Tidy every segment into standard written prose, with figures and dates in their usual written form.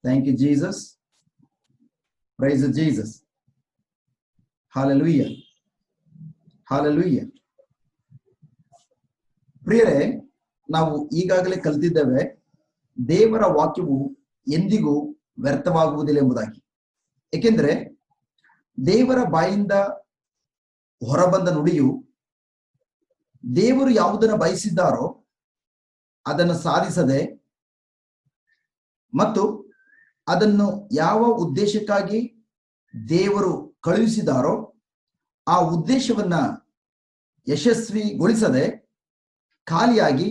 Thank you, Jesus. Praise Jesus. Hallelujah. Hallelujah. ಪ್ರಿಯರೇ, ನಾವು ಈಗಾಗಲೇ ಕಲಿತಿದ್ದೇವೆ, ದೇವರ ವಾಕ್ಯವು ಎಂದಿಗೂ ವ್ಯರ್ಥವಾಗುವುದಿಲ್ಲ ಎಂಬುದಾಗಿ. ಏಕೆಂದರೆ ದೇವರ ಬಾಯಿಂದ ಹೊರಬಂದ ನುಡಿಯು ದೇವರು ಯಾವುದನ್ನು ಬಯಸಿದ್ದಾರೋ ಅದನ್ನು ಸಾಧಿಸದೆ ಮತ್ತು ಅದನ್ನು ಯಾವ ಉದ್ದೇಶಕ್ಕಾಗಿ ದೇವರು ಕಳುಹಿಸಿದಾರೋ ಆ ಉದ್ದೇಶವನ್ನ ಯಶಸ್ವಿಗೊಳಿಸದೆ ಖಾಲಿಯಾಗಿ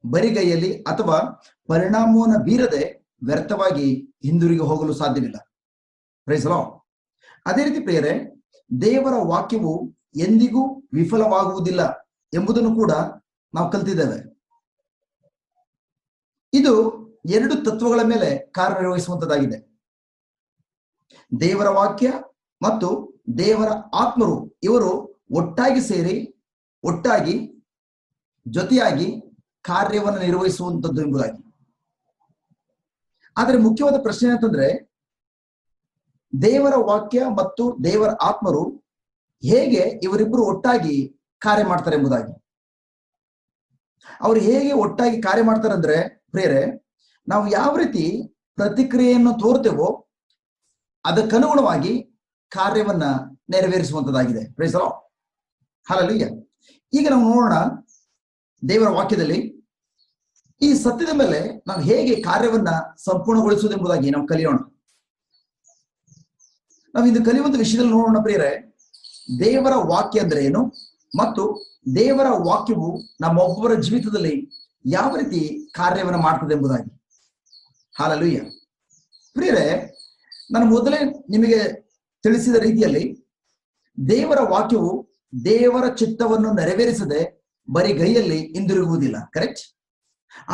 ಬರಿಗೈಯಲ್ಲಿ ಅಥವಾ ಪರಿಣಾಮವನ್ನು ಬೀರದೆ ವ್ಯರ್ಥವಾಗಿ ಹಿಂದಿರುಗಿ ಹೋಗಲು ಸಾಧ್ಯವಿಲ್ಲ. Praise Lord. ಅದೇ ರೀತಿ ಪ್ರಿಯರೇ, ದೇವರ ವಾಕ್ಯವು ಎಂದಿಗೂ ವಿಫಲವಾಗುವುದಿಲ್ಲ ಎಂಬುದನ್ನು ಕೂಡ ನಾವು ಕಲ್ತಿದ್ದೇವೆ. ಇದು ಎರಡು ತತ್ವಗಳ ಮೇಲೆ ಕಾರ್ಯನಿರ್ವಹಿಸುವಂತದ್ದಾಗಿದೆ. ದೇವರ ವಾಕ್ಯ ಮತ್ತು ದೇವರ ಆತ್ಮರು ಇವರು ಒಟ್ಟಾಗಿ ಸೇರಿ ಒಟ್ಟಾಗಿ ಜೊತೆಯಾಗಿ ಕಾರ್ಯವನ್ನು ನಿರ್ವಹಿಸುವಂಥದ್ದು ಎಂಬುದಾಗಿ. ಆದರೆ ಮುಖ್ಯವಾದ ಪ್ರಶ್ನೆ ಅಂತಂದ್ರೆ, ದೇವರ ವಾಕ್ಯ ಮತ್ತು ದೇವರ ಆತ್ಮರು ಹೇಗೆ ಇವರಿಬ್ಬರು ಒಟ್ಟಾಗಿ ಕಾರ್ಯ ಮಾಡ್ತಾರೆ ಎಂಬುದಾಗಿ. ಅವರು ಹೇಗೆ ಒಟ್ಟಾಗಿ ಕಾರ್ಯ ಮಾಡ್ತಾರೆ ಅಂದ್ರೆ ಪ್ರಿಯರೇ, ನಾವು ಯಾವ ರೀತಿ ಪ್ರತಿಕ್ರಿಯೆಯನ್ನು ತೋರ್ತೇವೋ ಅದಕ್ಕನುಗುಣವಾಗಿ ಕಾರ್ಯವನ್ನ ನೆರವೇರಿಸುವಂತದ್ದಾಗಿದೆ. Praise the Lord. ಹಲ್ಲೆಲೂಯಾ. ಈಗ ನಾವು ನೋಡೋಣ ದೇವರ ವಾಕ್ಯದಲ್ಲಿ ಈ ಸತ್ಯದ ಮೇಲೆ ನಾವು ಹೇಗೆ ಕಾರ್ಯವನ್ನ ಸಂಪೂರ್ಣಗೊಳಿಸುವುದೆಂಬುದಾಗಿ ನಾವು ಕಲಿಯೋಣ. ನಾವು ಇಂದು ಕಲಿಯುವಂತ ವಿಷಯದಲ್ಲಿ ನೋಡೋಣ ಪ್ರಿಯರೇ, ದೇವರ ವಾಕ್ಯ ಅಂದ್ರೆ ಏನು ಮತ್ತು ದೇವರ ವಾಕ್ಯವು ನಮ್ಮೊಬ್ಬರ ಜೀವಿತದಲ್ಲಿ ಯಾವ ರೀತಿ ಕಾರ್ಯವನ್ನು ಮಾಡ್ತದೆ ಎಂಬುದಾಗಿ. ಹಲ್ಲೆಲೂಯಾ. ಪ್ರಿಯರೇ, ನಾನು ಮೊದಲೇ ನಿಮಗೆ ತಿಳಿಸಿದ ರೀತಿಯಲ್ಲಿ ದೇವರ ವಾಕ್ಯವು ದೇವರ ಚಿತ್ತವನ್ನು ನೆರವೇರಿಸದೆ ಬರೀ ಗೈಯಲ್ಲಿ ಹಿಂದಿರುಗುವುದಿಲ್ಲ. ಕರೆಕ್ಟ್.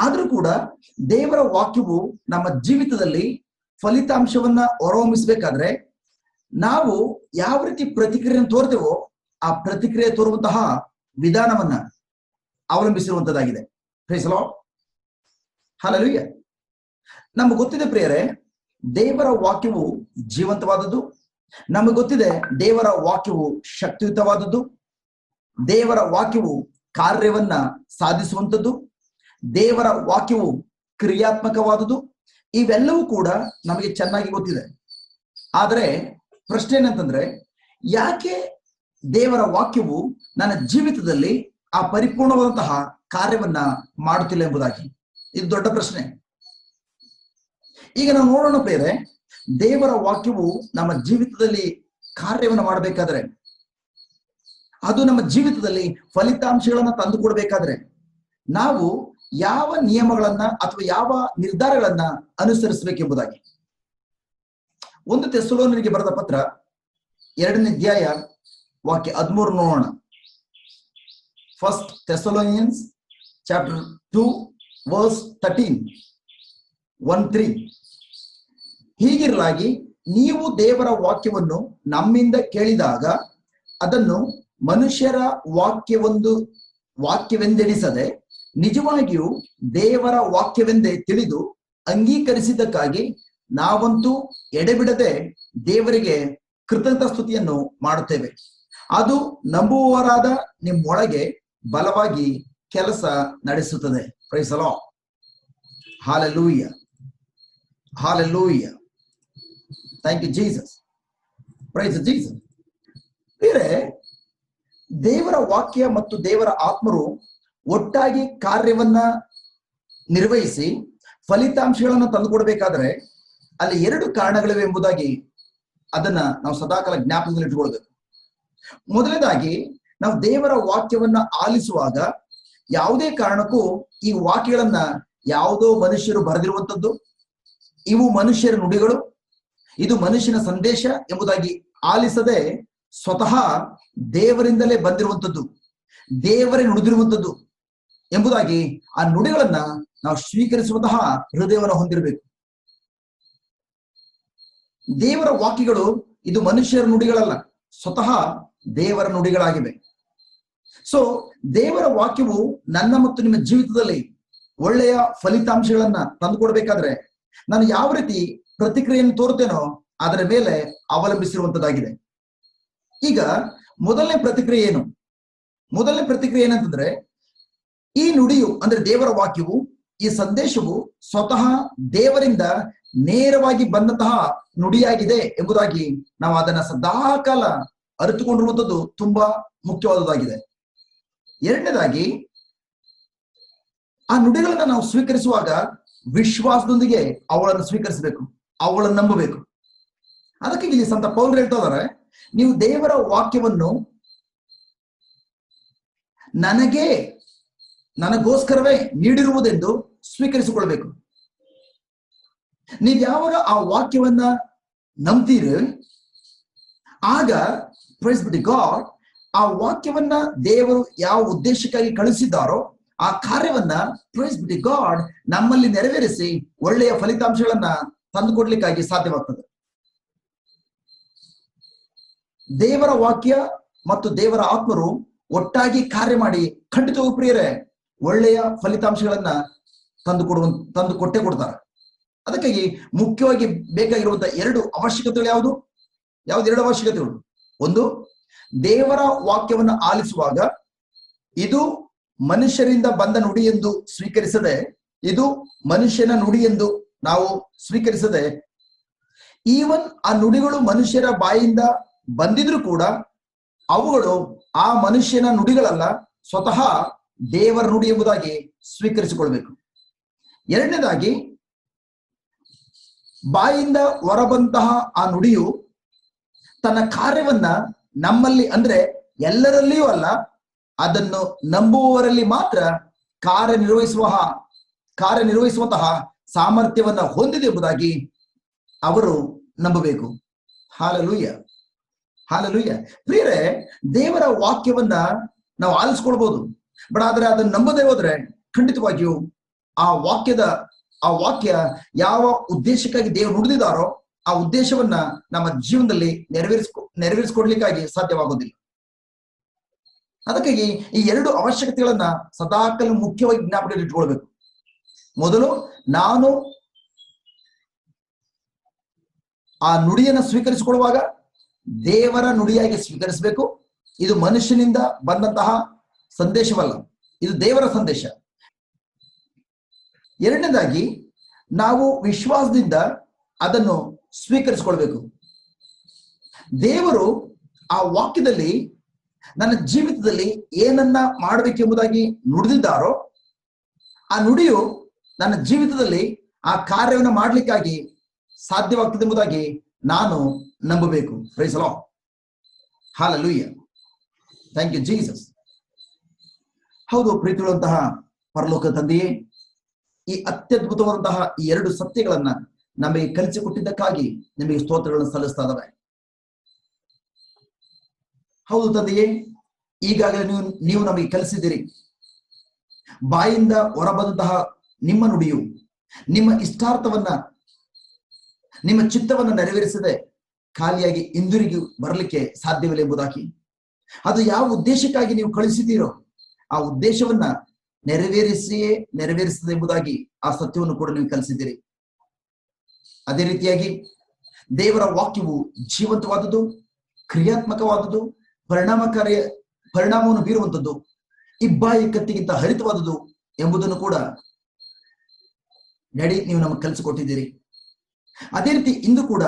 ಆದ್ರೂ ಕೂಡ ದೇವರ ವಾಕ್ಯವು ನಮ್ಮ ಜೀವಿತದಲ್ಲಿ ಫಲಿತಾಂಶವನ್ನ ಹೊರಹೊಮ್ಮಿಸಬೇಕಾದ್ರೆ ನಾವು ಯಾವ ರೀತಿ ಪ್ರತಿಕ್ರಿಯೆಯನ್ನು ತೋರ್ತೇವೋ ಆ ಪ್ರತಿಕ್ರಿಯೆ ತೋರುವಂತಹ ವಿಧಾನವನ್ನ ಅವಲಂಬಿಸಿರುವಂತದ್ದಾಗಿದೆ. Praise the Lord. ಹಲ್ಲೆಲೂಯಾ. ನಮಗೆ ಗೊತ್ತಿದೆ ಪ್ರಿಯರೇ, ದೇವರ ವಾಕ್ಯವು ಜೀವಂತವಾದದ್ದು. ನಮಗೆ ಗೊತ್ತಿದೆ ದೇವರ ವಾಕ್ಯವು ಶಕ್ತಿಯುತವಾದದ್ದು. ದೇವರ ವಾಕ್ಯವು ಕಾರ್ಯವನ್ನ ಸಾಧಿಸುವಂಥದ್ದು. ದೇವರ ವಾಕ್ಯವು ಕ್ರಿಯಾತ್ಮಕವಾದುದು. ಇವೆಲ್ಲವೂ ಕೂಡ ನಮಗೆ ಚೆನ್ನಾಗಿ ಗೊತ್ತಿದೆ. ಆದರೆ ಪ್ರಶ್ನೆ ಏನಂತಂದ್ರೆ, ಯಾಕೆ ದೇವರ ವಾಕ್ಯವು ನನ್ನ ಜೀವಿತದಲ್ಲಿ ಆ ಪರಿಪೂರ್ಣವಾದಂತಹ ಕಾರ್ಯವನ್ನ ಮಾಡುತ್ತಿಲ್ಲ ಎಂಬುದಾಗಿ. ಇದು ದೊಡ್ಡ ಪ್ರಶ್ನೆ. ಈಗ ನಾವು ನೋಡೋಣ ಪ್ರಿಯರೇ, ದೇವರ ವಾಕ್ಯವು ನಮ್ಮ ಜೀವಿತದಲ್ಲಿ ಕಾರ್ಯವನ್ನು ಮಾಡಬೇಕಾದ್ರೆ, ಅದು ನಮ್ಮ ಜೀವಿತದಲ್ಲಿ ಫಲಿತಾಂಶಗಳನ್ನ ತಂದುಕೊಡ್ಬೇಕಾದ್ರೆ ನಾವು ಯಾವ ನಿಯಮಗಳನ್ನ ಅಥವಾ ಯಾವ ನಿರ್ಧಾರಗಳನ್ನ ಅನುಸರಿಸಬೇಕೆಂಬುದಾಗಿ. 1 ಥೆಸಲೋನಿಯರಿಗೆ ಬರೆದ ಪತ್ರ 2ನೇ ಅಧ್ಯಾಯ ವಾಕ್ಯ 13 ನೋಡೋಣ. 1 Thessalonians chapter 2 verse 13, 1-3. ಹೀಗಿರಲಾಗಿ ನೀವು ದೇವರ ವಾಕ್ಯವನ್ನು ನಮ್ಮಿಂದ ಕೇಳಿದಾಗ ಅದನ್ನು ಮನುಷ್ಯರ ವಾಕ್ಯವೆಂದೆಣಿಸದೆ ನಿಜವಾಗಿಯೂ ದೇವರ ವಾಕ್ಯವೆಂದೇ ತಿಳಿದು ಅಂಗೀಕರಿಸಿದ್ದಕ್ಕಾಗಿ ನಾವಂತೂ ಎಡೆಬಿಡದೆ ದೇವರಿಗೆ ಕೃತಜ್ಞತಾ ಸ್ತುತಿಯನ್ನು ಮಾಡುತ್ತೇವೆ. ಅದು ನಂಬುವವರಾದ ನಿಮ್ಮೊಳಗೆ ಬಲವಾಗಿ ಕೆಲಸ ನಡೆಸುತ್ತದೆ. Praise the Lord. Hallelujah. Hallelujah. Thank you Jesus. Praise Jesus. ಬೇರೆ ದೇವರ ವಾಕ್ಯ ಮತ್ತು ದೇವರ ಆತ್ಮರು ಒಟ್ಟಾಗಿ ಕಾರ್ಯವನ್ನ ನಿರ್ವಹಿಸಿ ಫಲಿತಾಂಶಗಳನ್ನು ತಂದುಕೊಡ್ಬೇಕಾದ್ರೆ ಅಲ್ಲಿ 2 ಕಾರಣಗಳಿವೆ ಎಂಬುದಾಗಿ ಅದನ್ನ ನಾವು ಸದಾಕಾಲ ಜ್ಞಾಪಕದಲ್ಲಿ ಇಟ್ಟುಕೊಳ್ಬೇಕು. ಮೊದಲನೇದಾಗಿ, ನಾವು ದೇವರ ವಾಕ್ಯವನ್ನ ಆಲಿಸುವಾಗ ಯಾವುದೇ ಕಾರಣಕ್ಕೂ ಈ ವಾಕ್ಯಗಳನ್ನ ಯಾವುದೋ ಮನುಷ್ಯರು ಬರೆದಿರುವಂಥದ್ದು, ಇವು ಮನುಷ್ಯರ ನುಡಿಗಳು, ಇದು ಮನುಷ್ಯನ ಸಂದೇಶ ಎಂಬುದಾಗಿ ಆಲಿಸದೆ ಸ್ವತಃ ದೇವರಿಂದಲೇ ಬಂದಿರುವಂಥದ್ದು, ದೇವರೇ ನುಡಿದಿರುವಂಥದ್ದು ಎಂಬುದಾಗಿ ಆ ನುಡಿಗಳನ್ನ ನಾವು ಸ್ವೀಕರಿಸುವಂತಹ ಹೃದಯವನ್ನು ಹೊಂದಿರಬೇಕು. ದೇವರ ವಾಕ್ಯಗಳು ಇದು ಮನುಷ್ಯರ ನುಡಿಗಳಲ್ಲ, ಸ್ವತಃ ದೇವರ ನುಡಿಗಳಾಗಿವೆ. ಸೊ ದೇವರ ವಾಕ್ಯವು ನನ್ನ ಮತ್ತು ನಿಮ್ಮ ಜೀವಿತದಲ್ಲಿ ಒಳ್ಳೆಯ ಫಲಿತಾಂಶಗಳನ್ನ ತಂದುಕೊಡ್ಬೇಕಾದ್ರೆ ನಾನು ಯಾವ ರೀತಿ ಪ್ರತಿಕ್ರಿಯೆಯನ್ನು ತೋರುತ್ತೇನೋ ಅದರ ಮೇಲೆ ಅವಲಂಬಿಸಿರುವಂತದ್ದಾಗಿದೆ. ಈಗ ಮೊದಲನೇ ಪ್ರತಿಕ್ರಿಯೆ ಏನು? ಮೊದಲನೇ ಪ್ರತಿಕ್ರಿಯೆ ಏನಂತಂದ್ರೆ, ಈ ನುಡಿಯು ಅಂದ್ರೆ ದೇವರ ವಾಕ್ಯವು, ಈ ಸಂದೇಶವು ಸ್ವತಃ ದೇವರಿಂದ ನೇರವಾಗಿ ಬಂದಂತಹ ನುಡಿಯಾಗಿದೆ ಎಂಬುದಾಗಿ ನಾವು ಅದನ್ನ ಸದಾಕಾಲ ಅರಿತುಕೊಂಡಿರುವಂಥದ್ದು ತುಂಬಾ ಮುಖ್ಯವಾದದ್ದಾಗಿದೆ. ಎರಡನೇದಾಗಿ, ಆ ನುಡಿಗಳನ್ನ ನಾವು ಸ್ವೀಕರಿಸುವಾಗ ವಿಶ್ವಾಸದೊಂದಿಗೆ ಅವುಗಳನ್ನು ಸ್ವೀಕರಿಸಬೇಕು, ಅವುಗಳನ್ನು ನಂಬಬೇಕು. ಅದಕ್ಕೆ ಇಲ್ಲಿ ಸಂತ ಪೌಲರು ಹೇಳ್ತಾ ಇದ್ದಾರೆ, ನೀವು ದೇವರ ವಾಕ್ಯವನ್ನು ನನಗೋಸ್ಕರವೇ ನೀಡಿರುವುದೆಂದು ಸ್ವೀಕರಿಸಿಕೊಳ್ಬೇಕು. ನೀವು ಯಾವಾಗ ಆ ವಾಕ್ಯವನ್ನ ನಂಬ್ತೀರಿ, ಆಗ ಪ್ರೈಸ್ ಬಿ ಗಾಡ್, ಆ ವಾಕ್ಯವನ್ನ ದೇವರು ಯಾವ ಉದ್ದೇಶಕ್ಕಾಗಿ ಕಳಿಸಿದ್ದಾರೋ ಆ ಕಾರ್ಯವನ್ನ ಪ್ರೈಸ್ ಬಿ ಗಾಡ್ ನಮ್ಮಲ್ಲಿ ನೆರವೇರಿಸಿ ಒಳ್ಳೆಯ ಫಲಿತಾಂಶಗಳನ್ನ ತಂದುಕೊಡ್ಲಿಕ್ಕಾಗಿ ಸಾಧ್ಯವಾಗ್ತದೆ. ದೇವರ ವಾಕ್ಯ ಮತ್ತು ದೇವರ ಆತ್ಮರು ಒಟ್ಟಾಗಿ ಕಾರ್ಯ ಮಾಡಿ ಖಂಡಿತವೂ ಪ್ರಿಯರೇ ಒಳ್ಳೆಯ ಫಲಿತಾಂಶಗಳನ್ನ ತಂದು ಕೊಟ್ಟೆ ಕೊಡ್ತಾರೆ. ಅದಕ್ಕಾಗಿ ಮುಖ್ಯವಾಗಿ ಬೇಕಾಗಿರುವಂತಹ ಎರಡು ಅವಶ್ಯಕತೆಗಳು ಯಾವುದು ಎರಡು ಅವಶ್ಯಕತೆಗಳು? ಒಂದು, ದೇವರ ವಾಕ್ಯವನ್ನು ಆಲಿಸುವಾಗ ಇದು ಮನುಷ್ಯರಿಂದ ಬಂದ ನುಡಿ ಎಂದು ಸ್ವೀಕರಿಸದೆ, ಇದು ಮನುಷ್ಯನ ನುಡಿ ಎಂದು ನಾವು ಸ್ವೀಕರಿಸದೆ, ಈವನ್ ಆ ನುಡಿಗಳು ಮನುಷ್ಯರ ಬಾಯಿಂದ ಬಂದಿದ್ರು ಕೂಡ ಅವುಗಳು ಆ ಮನುಷ್ಯನ ನುಡಿಗಳಲ್ಲ, ಸ್ವತಃ ದೇವರ ನುಡಿ ಎಂಬುದಾಗಿ ಸ್ವೀಕರಿಸಿಕೊಳ್ಬೇಕು. ಎರಡನೇದಾಗಿ, ಬಾಯಿಂದ ಹೊರಬಂತಹ ಆ ನುಡಿಯು ತನ್ನ ಕಾರ್ಯವನ್ನ ನಮ್ಮಲ್ಲಿ, ಅಂದ್ರೆ ಎಲ್ಲರಲ್ಲಿಯೂ ಅಲ್ಲ, ಅದನ್ನು ನಂಬುವವರಲ್ಲಿ ಮಾತ್ರ ಕಾರ್ಯನಿರ್ವಹಿಸುವಂತಹ ಸಾಮರ್ಥ್ಯವನ್ನ ಹೊಂದಿದೆ ಎಂಬುದಾಗಿ ಅವರು ನಂಬಬೇಕು. Hallelujah, hallelujah. ಪ್ರಿಯರೇ, ದೇವರ ವಾಕ್ಯವನ್ನ ನಾವು ಆಲಿಸ್ಕೊಳ್ಬಹುದು, ಬಟ್ ಆದ್ರೆ ಅದನ್ನು ನಂಬದೇ ಹೋದ್ರೆ ಖಂಡಿತವಾಗಿಯೂ ಆ ವಾಕ್ಯ ಯಾವ ಉದ್ದೇಶಕ್ಕಾಗಿ ದೇವರು ನುಡಿದಿದ್ದಾರೋ ಆ ಉದ್ದೇಶವನ್ನ ನಮ್ಮ ಜೀವನದಲ್ಲಿ ನೆರವೇರಿಸಿಕೊಡ್ಲಿಕ್ಕಾಗಿ ಸಾಧ್ಯವಾಗೋದಿಲ್ಲ. ಅದಕ್ಕಾಗಿ ಈ ಎರಡು ಅವಶ್ಯಕತೆಗಳನ್ನ ಸದಾಕಾಲ ಮುಖ್ಯವಾಗಿ ಜ್ಞಾಪಕದಲ್ಲಿ ಇಟ್ಕೊಳ್ಬೇಕು. ಮೊದಲು, ನಾನು ಆ ನುಡಿಯನ್ನು ಸ್ವೀಕರಿಸಿಕೊಳ್ಳುವಾಗ ದೇವರ ನುಡಿಯಾಗಿ ಸ್ವೀಕರಿಸಬೇಕು. ಇದು ಮನುಷ್ಯನಿಂದ ಬಂದಂತಹ ಸಂದೇಶವಲ್ಲ, ಇದು ದೇವರ ಸಂದೇಶ. ಎರಡನೇದಾಗಿ, ನಾವು ವಿಶ್ವಾಸದಿಂದ ಅದನ್ನು ಸ್ವೀಕರಿಸಿಕೊಳ್ಬೇಕು. ದೇವರು ಆ ವಾಕ್ಯದಲ್ಲಿ ನನ್ನ ಜೀವಿತದಲ್ಲಿ ಏನನ್ನ ಮಾಡಬೇಕೆಂಬುದಾಗಿ ನುಡಿದಿದ್ದಾರೋ ಆ ನುಡಿಯು ನನ್ನ ಜೀವಿತದಲ್ಲಿ ಆ ಕಾರ್ಯವನ್ನು ಮಾಡ್ಲಿಕ್ಕಾಗಿ ಸಾಧ್ಯವಾಗ್ತದೆ ಎಂಬುದಾಗಿ ನಾನು ನಂಬಬೇಕು. Praise the Lord, hallelujah, thank you Jesus. ಹೌದು ಪ್ರೀತಿಯುಳ್ಳಂತಹ ಪರಲೋಕ ತಂದೆಯೇ, ಈ ಅತ್ಯದ್ಭುತವಾದಂತಹ ಈ ಎರಡು ಸತ್ಯಗಳನ್ನ ನಮಗೆ ಕಲಿಸಿಕೊಟ್ಟಿದ್ದಕ್ಕಾಗಿ ನಿಮಗೆ ಸ್ತೋತ್ರಗಳನ್ನು ಸಲ್ಲಿಸ್ತಾ ಇದ್ದಾವೆ. ಹೌದು ತಂದೆಯೇ, ಈಗಾಗಲೇ ನೀವು ನಮಗೆ ಕಲಿಸಿದಿರಿ. ಬಾಯಿಂದ ಹೊರಬಂದಂತಹ ನಿಮ್ಮ ನುಡಿಯು ನಿಮ್ಮ ಇಷ್ಟಾರ್ಥವನ್ನ, ನಿಮ್ಮ ಚಿತ್ತವನ್ನ ನೆರವೇರಿಸದೆ ಖಾಲಿಯಾಗಿ ಹಿಂದಿರುಗಿ ಬರಲಿಕ್ಕೆ ಸಾಧ್ಯವಿಲ್ಲ ಎಂಬುದಾಗಿ, ಅದು ಯಾವ ಉದ್ದೇಶಕ್ಕಾಗಿ ನೀವು ಕಳಿಸಿದ್ದೀರೋ ಆ ಉದ್ದೇಶವನ್ನ ನೆರವೇರಿಸದೆ ಎಂಬುದಾಗಿ ಆ ಸತ್ಯವನ್ನು ಕೂಡ ನೀವು ಕಲಿಸಿದ್ದೀರಿ. ಅದೇ ರೀತಿಯಾಗಿ ದೇವರ ವಾಕ್ಯವು ಜೀವಂತವಾದದ್ದು, ಕ್ರಿಯಾತ್ಮಕವಾದದ್ದು, ಪರಿಣಾಮವನ್ನು ಬೀರುವಂಥದ್ದು, ಇಬ್ಬಾಯಿ ಕತ್ತಿಗಿಂತ ಹರಿತವಾದದ್ದು ಎಂಬುದನ್ನು ಕೂಡ ನೀವು ನಮಗೆ ಕಲಿಸಿಕೊಟ್ಟಿದ್ದೀರಿ. ಅದೇ ರೀತಿ ಇಂದು ಕೂಡ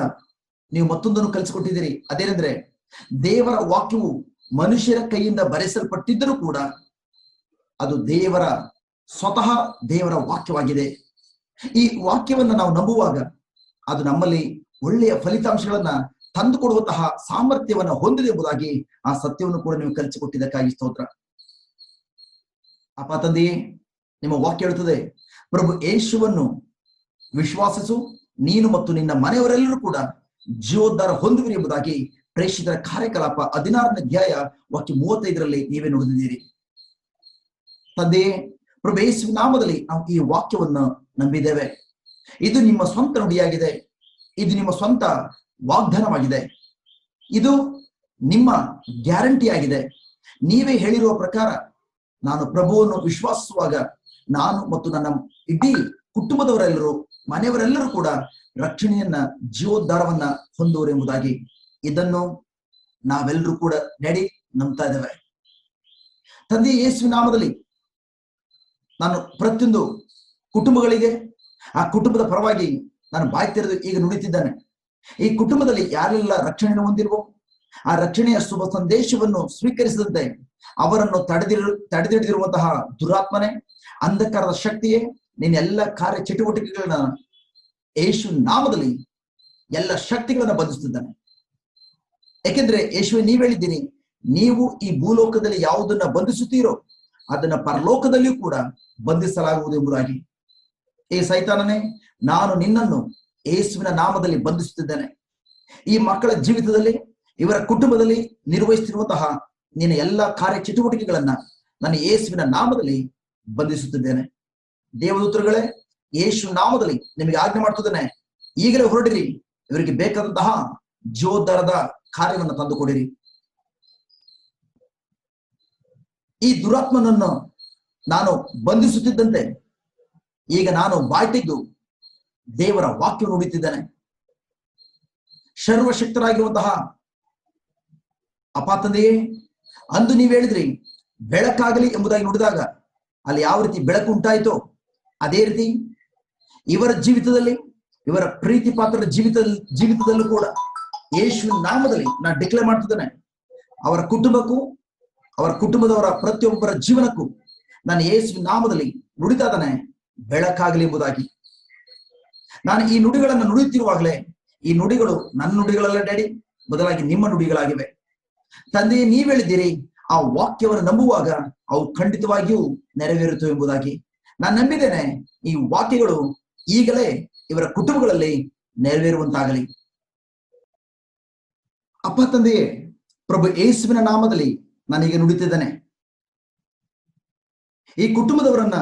ನೀವು ಮತ್ತೊಂದನ್ನು ಕಲಿಸಿಕೊಟ್ಟಿದ್ದೀರಿ. ಅದೇನೆಂದ್ರೆ, ದೇವರ ವಾಕ್ಯವು ಮನುಷ್ಯರ ಕೈಯಿಂದ ಬರೆಸಲ್ಪಟ್ಟಿದ್ದರೂ ಕೂಡ ಅದು ಸ್ವತಃ ದೇವರ ವಾಕ್ಯವಾಗಿದೆ. ಈ ವಾಕ್ಯವನ್ನ ನಾವು ನಂಬುವಾಗ ಅದು ನಮ್ಮಲ್ಲಿ ಒಳ್ಳೆಯ ಫಲಿತಾಂಶಗಳನ್ನ ತಂದುಕೊಡುವಂತಹ ಸಾಮರ್ಥ್ಯವನ್ನ ಹೊಂದಿದೆ ಎಂಬುದಾಗಿ ಆ ಸತ್ಯವನ್ನು ಕೂಡ ನೀವು ಕಲಿಸಿಕೊಟ್ಟಿದ್ದಕ್ಕಾಗಿ ಸ್ತೋತ್ರ. ಅಪ್ಪ ತಂದೆಯೇ, ನಿಮ್ಮ ವಾಕ್ಯ ಹೇಳುತ್ತದೆ, ಪ್ರಭು ಯೇಸುವನ್ನು ವಿಶ್ವಾಸಿಸು, ನೀನು ಮತ್ತು ನಿನ್ನ ಮನೆಯವರೆಲ್ಲರೂ ಕೂಡ ಜೀವೋದ್ಧಾರ ಹೊಂದುವಿರಿ ಎಂಬುದಾಗಿ ಪ್ರೇಷಿತರ ಕಾರ್ಯಕಲಾಪ 16ನೇ ಅಧ್ಯಾಯ ವಾಕ್ಯ 35ರಲ್ಲಿ ನೀವೇ ನುಡಿದಿದ್ದೀರಿ. ತಂದೆಯೇ, ಪ್ರಭು ಯೇಸುವಿನ ನಾಮದಲ್ಲಿ ನಾವು ಈ ವಾಕ್ಯವನ್ನು ನಂಬಿದ್ದೇವೆ. ಇದು ನಿಮ್ಮ ಸ್ವಂತ ನುಡಿಯಾಗಿದೆ, ಇದು ನಿಮ್ಮ ಸ್ವಂತ ವಾಗ್ದಾನವಾಗಿದೆ, ಇದು ನಿಮ್ಮ ಗ್ಯಾರಂಟಿ ಆಗಿದೆ. ನೀವೇ ಹೇಳಿರುವ ಪ್ರಕಾರ ನಾನು ಪ್ರಭುವನ್ನು ವಿಶ್ವಾಸಿಸುವಾಗ ನಾನು ಮತ್ತು ನನ್ನ ಇಡೀ ಕುಟುಂಬದವರೆಲ್ಲರೂ ಮನೆಯವರೆಲ್ಲರೂ ಕೂಡ ರಕ್ಷಣೆಯನ್ನ, ಜೀವೋದ್ಧಾರವನ್ನ ಹೊಂದುವರು ಎಂಬುದಾಗಿ ಇದನ್ನು ನಾವೆಲ್ಲರೂ ಕೂಡ ನಂಬ್ತಾ ಇದ್ದೇವೆ. ತಂದೆ ಯೇಸುವಿನ ನಾಮದಲ್ಲಿ ನಾನು ಪ್ರತಿಯೊಂದು ಕುಟುಂಬಗಳಿಗೆ, ಆ ಕುಟುಂಬದ ಪರವಾಗಿ ನಾನು ಬಾಯಿ ತೆರೆದು ಈಗ ನುಡಿತಿದ್ದಾನೆ. ಈ ಕುಟುಂಬದಲ್ಲಿ ಯಾರೆಲ್ಲ ರಕ್ಷಣೆಯನ್ನು ಹೊಂದಿರುವೋ, ಆ ರಕ್ಷಣೆಯ ಶುಭ ಸಂದೇಶವನ್ನು ಸ್ವೀಕರಿಸಿದಂತೆ ಅವರನ್ನು ತಡೆದಿಡಿದಿರುವಂತಹ ದುರಾತ್ಮನೆ, ಅಂಧಕಾರದ ಶಕ್ತಿಯೇ, ನಿನ್ನ ಎಲ್ಲ ಕಾರ್ಯ ಚಟುವಟಿಕೆಗಳನ್ನ ಯೇಸು ನಾಮದಲ್ಲಿ ಎಲ್ಲ ಶಕ್ತಿಗಳನ್ನ ಬಂಧಿಸುತ್ತಿದ್ದಾನೆ. ಯಾಕೆಂದ್ರೆ ಯೇಸುವೆ ನೀವ್ ಹೇಳಿದ್ದೀನಿ, ನೀವು ಈ ಭೂಲೋಕದಲ್ಲಿ ಯಾವುದನ್ನ ಬಂಧಿಸುತ್ತೀರೋ ಅದನ್ನ ಪರಲೋಕದಲ್ಲಿಯೂ ಕೂಡ ಬಂಧಿಸಲಾಗುವುದು ಎಂಬುದಾಗಿ. ಈ ಸೈತಾನನೇ, ನಾನು ನಿನ್ನನ್ನು ಯೇಸುವಿನ ನಾಮದಲ್ಲಿ ಬಂಧಿಸುತ್ತಿದ್ದೇನೆ. ಈ ಮಕ್ಕಳ ಜೀವಿತದಲ್ಲಿ, ಇವರ ಕುಟುಂಬದಲ್ಲಿ ನಿರ್ವಹಿಸುತ್ತಿರುವಂತಹ ನಿನ್ನ ಎಲ್ಲ ಕಾರ್ಯ ಚಟುವಟಿಕೆಗಳನ್ನ ನಾನು ಯೇಸುವಿನ ನಾಮದಲ್ಲಿ ಬಂಧಿಸುತ್ತಿದ್ದೇನೆ. ದೇವದೂತರುಗಳೇ, ಯೇಸು ನಾಮದಲ್ಲಿ ನಿಮಗೆ ಆಜ್ಞೆ ಮಾಡ್ತಿದ್ದೇನೆ, ಈಗಲೇ ಹೊರಡಿರಿ, ಇವರಿಗೆ ಬೇಕಾದಂತಹ ಜೀವೋದ್ಧಾರದ ಕಾರ್ಯವನ್ನು ತಂದುಕೊಡಿರಿ. ಈ ದುರಾತ್ಮನನ್ನು ನಾನು ಬಂಧಿಸುತ್ತಿದ್ದಂತೆ ಈಗ ನಾನು ಬಾಯಿ ತೆಗೆದು ದೇವರ ವಾಕ್ಯ ನುಡಿತಿದ್ದೇನೆ. ಸರ್ವಶಕ್ತರಾಗಿರುವಂತಹ ಅಪ್ಪ ತಂದೆಯೇ, ಅಂದು ನೀವು ಹೇಳಿದ್ರಿ ಬೆಳಕಾಗಲಿ ಎಂಬುದಾಗಿ ನುಡಿದಾಗ ಅಲ್ಲಿ ಯಾವ ರೀತಿ ಬೆಳಕು ಉಂಟಾಯಿತೋ ಅದೇ ರೀತಿ ಇವರ ಜೀವಿತದಲ್ಲಿ, ಇವರ ಪ್ರೀತಿ ಪಾತ್ರರ ಜೀವಿತದಲ್ಲೂ ಕೂಡ ಯೇಸುವಿನ ನಾಮದಲ್ಲಿ ನಾನು ಡಿಕ್ಲೇರ್ ಮಾಡ್ತಿದ್ದೇನೆ, ಅವರ ಕುಟುಂಬಕ್ಕೂ ಅವರ ಕುಟುಂಬದವರ ಪ್ರತಿಯೊಬ್ಬರ ಜೀವನಕ್ಕೂ ನಾನು ಯೇಸುವಿನ ನಾಮದಲ್ಲಿ ನುಡಿತಾ ಇದ್ದಾನೆ, ಬೆಳಕಾಗಲಿ ಎಂಬುದಾಗಿ. ನಾನು ಈ ನುಡಿಗಳನ್ನು ನುಡಿಯುತ್ತಿರುವಾಗಲೇ ಈ ನುಡಿಗಳು ನನ್ನ ನುಡಿಗಳಲ್ಲ ಡ್ಯಾಡಿ, ಬದಲಾಗಿ ನಿಮ್ಮ ನುಡಿಗಳಾಗಿವೆ. ತಂದೆಯೇ, ನೀವ್ ಹೇಳಿದ್ದೀರಿ, ಆ ವಾಕ್ಯವನ್ನು ನಂಬುವಾಗ ಅವು ಖಂಡಿತವಾಗಿಯೂ ನೆರವೇರುತ್ತವೆ ಎಂಬುದಾಗಿ ನಾನು ನಂಬಿದ್ದೇನೆ. ಈ ವಾಕ್ಯಗಳು ಈಗಲೇ ಇವರ ಕುಟುಂಬಗಳಲ್ಲಿ ನೆರವೇರುವಂತಾಗಲಿ. ಅಪ್ಪ ತಂದೆಯೇ, ಪ್ರಭು ಯೇಸುವಿನ ನಾಮದಲ್ಲಿ ನಾನೀಗ ನುಡಿತಿದ್ದೇನೆ, ಈ ಕುಟುಂಬದವರನ್ನ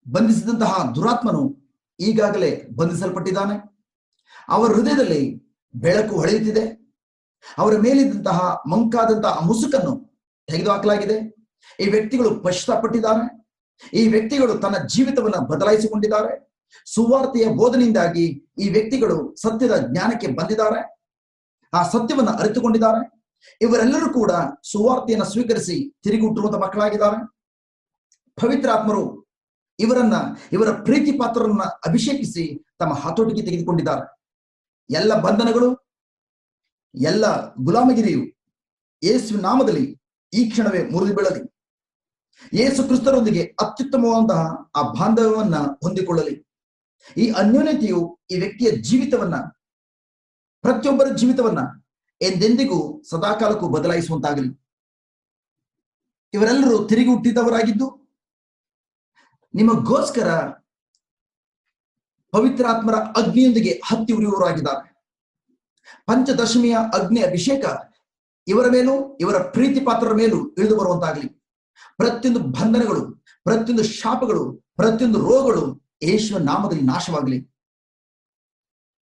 ಬಂಧಿಸಿದಂತಹ ದುರಾತ್ಮನು ಈಗಾಗಲೇ ಬಂಧಿಸಲ್ಪಟ್ಟಿದ್ದಾನೆ. ಅವರ ಹೃದಯದಲ್ಲಿ ಬೆಳಕು ಹೊಳೆಯುತ್ತಿದೆ. ಅವರ ಮೇಲಿದ್ದಂತಹ ಮಂಕಾದಂತಹ ಮುಸುಕನ್ನು ತೆಗೆದುಹಾಕಲಾಗಿದೆ. ಈ ವ್ಯಕ್ತಿಗಳು ಪಶ್ಚಾತ್ತಾಪಟ್ಟಿದ್ದಾರೆ. ಈ ವ್ಯಕ್ತಿಗಳು ತನ್ನ ಜೀವಿತವನ್ನ ಬದಲಾಯಿಸಿಕೊಂಡಿದ್ದಾರೆ. ಸುವಾರ್ತೆಯ ಬೋಧನೆಯಿಂದಾಗಿ ಈ ವ್ಯಕ್ತಿಗಳು ಸತ್ಯದ ಜ್ಞಾನಕ್ಕೆ ಬಂದಿದ್ದಾರೆ, ಆ ಸತ್ಯವನ್ನ ಅರಿತುಕೊಂಡಿದ್ದಾರೆ. ಇವರೆಲ್ಲರೂ ಕೂಡ ಸುವಾರ್ತೆಯನ್ನು ಸ್ವೀಕರಿಸಿ ತಿರುಗಿ ಹುಟ್ಟಿರುವಂತಹ ಮಕ್ಕಳಾಗಿದ್ದಾರೆ. ಪವಿತ್ರಾತ್ಮರು ಇವರ ಪ್ರೀತಿ ಪಾತ್ರರನ್ನ ಅಭಿಷೇಕಿಸಿ ತಮ್ಮ ಹತೋಟಿಗೆ ತೆಗೆದುಕೊಂಡಿದ್ದಾರೆ. ಎಲ್ಲ ಬಂಧನಗಳು, ಎಲ್ಲ ಗುಲಾಮಗಿರಿಯು ಯೇಸುವಿನ ನಾಮದಲ್ಲಿ ಈ ಕ್ಷಣವೇ ಮುರಿದು ಬೀಳಲಿ. ಯೇಸು ಕ್ರಿಸ್ತರೊಂದಿಗೆ ಅತ್ಯುತ್ತಮವಾದಂತಹ ಆ ಬಾಂಧವ್ಯವನ್ನ ಹೊಂದಿಕೊಳ್ಳಲಿ. ಈ ಅನ್ಯೋನ್ಯತೆಯು ಈ ವ್ಯಕ್ತಿಯ ಜೀವಿತವನ್ನ, ಪ್ರತಿಯೊಬ್ಬರ ಜೀವಿತವನ್ನ ಎಂದೆಂದಿಗೂ ಸದಾಕಾಲಕ್ಕೂ ಬದಲಾಯಿಸುವಂತಾಗಲಿ. ಇವರೆಲ್ಲರೂ ತಿರುಗಿ ಹುಟ್ಟಿದವರಾಗಿದ್ದು ನಿಮಗೋಸ್ಕರ ಪವಿತ್ರಾತ್ಮರ ಅಗ್ನಿಯೊಂದಿಗೆ ಹತ್ತಿ ಉರಿಯುವವರಾಗಿದ್ದಾರೆ. ಪಂಚದಶಮಿಯ ಅಗ್ನಿ ಅಭಿಷೇಕ ಇವರ ಮೇಲೂ, ಇವರ ಪ್ರೀತಿ ಪಾತ್ರರ ಮೇಲೂ ಇಳಿದು ಬರುವಂತಾಗಲಿ. ಪ್ರತಿಯೊಂದು ಬಂಧನಗಳು, ಪ್ರತಿಯೊಂದು ಶಾಪಗಳು, ಪ್ರತಿಯೊಂದು ರೋಗಗಳು ಯೇಸುವಿನ ನಾಮದಲ್ಲಿ ನಾಶವಾಗಲಿ.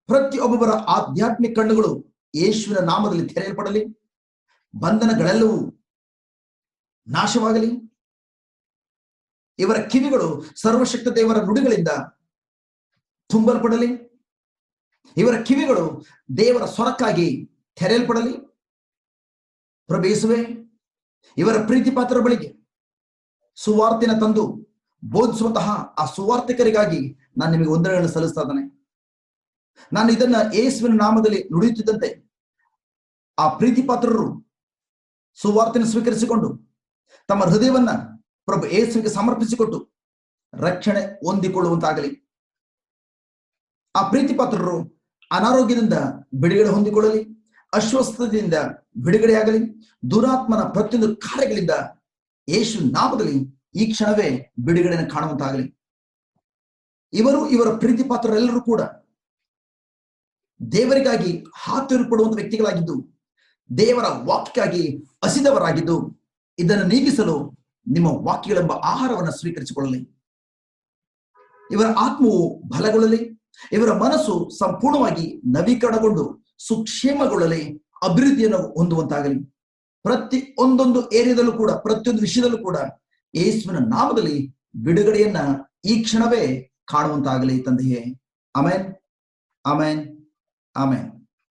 ಪ್ರತಿಯೊಬ್ಬೊಬ್ಬರ ಆಧ್ಯಾತ್ಮಿಕ ಕಣ್ಣುಗಳು ಯೇಸುವಿನ ನಾಮದಲ್ಲಿ ತೆರೆಯಲ್ಪಡಲಿ. ಬಂಧನಗಳೆಲ್ಲವೂ ನಾಶವಾಗಲಿ. ಇವರ ಕಿವಿಗಳು ಸರ್ವಶಕ್ತ ದೇವರ ನುಡಿಗಳಿಂದ ತುಂಬಲ್ಪಡಲಿ. ಇವರ ಕಿವಿಗಳು ದೇವರ ಸ್ವರಕ್ಕಾಗಿ ತೆರೆಯಲ್ಪಡಲಿ. ಪ್ರಭೇಸುವೆ, ಇವರ ಪ್ರೀತಿ ಪಾತ್ರರ ಬಳಿಗೆ ಸುವಾರ್ತೆನ ತಂದು ಬೋಧಿಸುವಂತಹ ಆ ಸುವಾರ್ತಿಕರಿಗಾಗಿ ನಾನು ನಿಮಗೆ ವಂದನೆಗಳನ್ನು ಸಲ್ಲಿಸ್ತಾ ಇದ್ದೇನೆ. ನಾನು ಇದನ್ನ ಯೇಸುವಿನ ನಾಮದಲ್ಲಿ ನುಡಿಯುತ್ತಿದ್ದಂತೆ ಆ ಪ್ರೀತಿ ಪಾತ್ರರು ಸುವಾರ್ತೆಯನ್ನು ಸ್ವೀಕರಿಸಿಕೊಂಡು ತಮ್ಮ ಹೃದಯವನ್ನ ಪ್ರಭು ಯೇಸುವಿಗೆ ಸಮರ್ಪಿಸಿಕೊಟ್ಟು ರಕ್ಷಣೆ ಹೊಂದಿಕೊಳ್ಳುವಂತಾಗಲಿ. ಆ ಪ್ರೀತಿ ಪಾತ್ರರು ಅನಾರೋಗ್ಯದಿಂದ ಬಿಡುಗಡೆ ಹೊಂದಿಕೊಳ್ಳಲಿ, ಅಸ್ವಸ್ಥತೆಯಿಂದ ಬಿಡುಗಡೆಯಾಗಲಿ, ದುರಾತ್ಮನ ಪ್ರತಿಯೊಂದು ಕಾರ್ಯಗಳಿಂದ ಯೇಸು ನಾಮದಲ್ಲಿ ಈ ಕ್ಷಣವೇ ಬಿಡುಗಡೆಯನ್ನು ಕಾಣುವಂತಾಗಲಿ. ಇವರ ಪ್ರೀತಿ ಪಾತ್ರರೆಲ್ಲರೂ ಕೂಡ ದೇವರಿಗಾಗಿ ಹಾತೊರೆಪಡುವಂತ ವ್ಯಕ್ತಿಗಳಾಗಿದ್ದು, ದೇವರ ವಾಕ್ಯಕ್ಕಾಗಿ ಹಸಿದವರಾಗಿದ್ದು, ಇದನ್ನು ನೀಗಿಸಲು ನಿಮ್ಮ ವಾಕ್ಯಗಳೆಂಬ ಆಹಾರವನ್ನು ಸ್ವೀಕರಿಸಿಕೊಳ್ಳಲಿ. ಇವರ ಆತ್ಮವು ಬಲಗೊಳ್ಳಲಿ, ಇವರ ಮನಸ್ಸು ಸಂಪೂರ್ಣವಾಗಿ ನವೀಕರಣಗೊಂಡು ಸುಕ್ಷೇಮಗೊಳ್ಳಲಿ, ಅಭಿವೃದ್ಧಿಯನ್ನು ಹೊಂದುವಂತಾಗಲಿ. ಒಂದೊಂದು ಏರಿಯಾದಲ್ಲೂ ಕೂಡ, ಪ್ರತಿಯೊಂದು ವಿಷಯದಲ್ಲೂ ಕೂಡ ಯೇಸುವಿನ ನಾಮದಲ್ಲಿ ಬಿಡುಗಡೆಯನ್ನ ಈ ಕ್ಷಣವೇ ಕಾಣುವಂತಾಗಲಿ ತಂದೆಯೇ. Amen, amen, amen.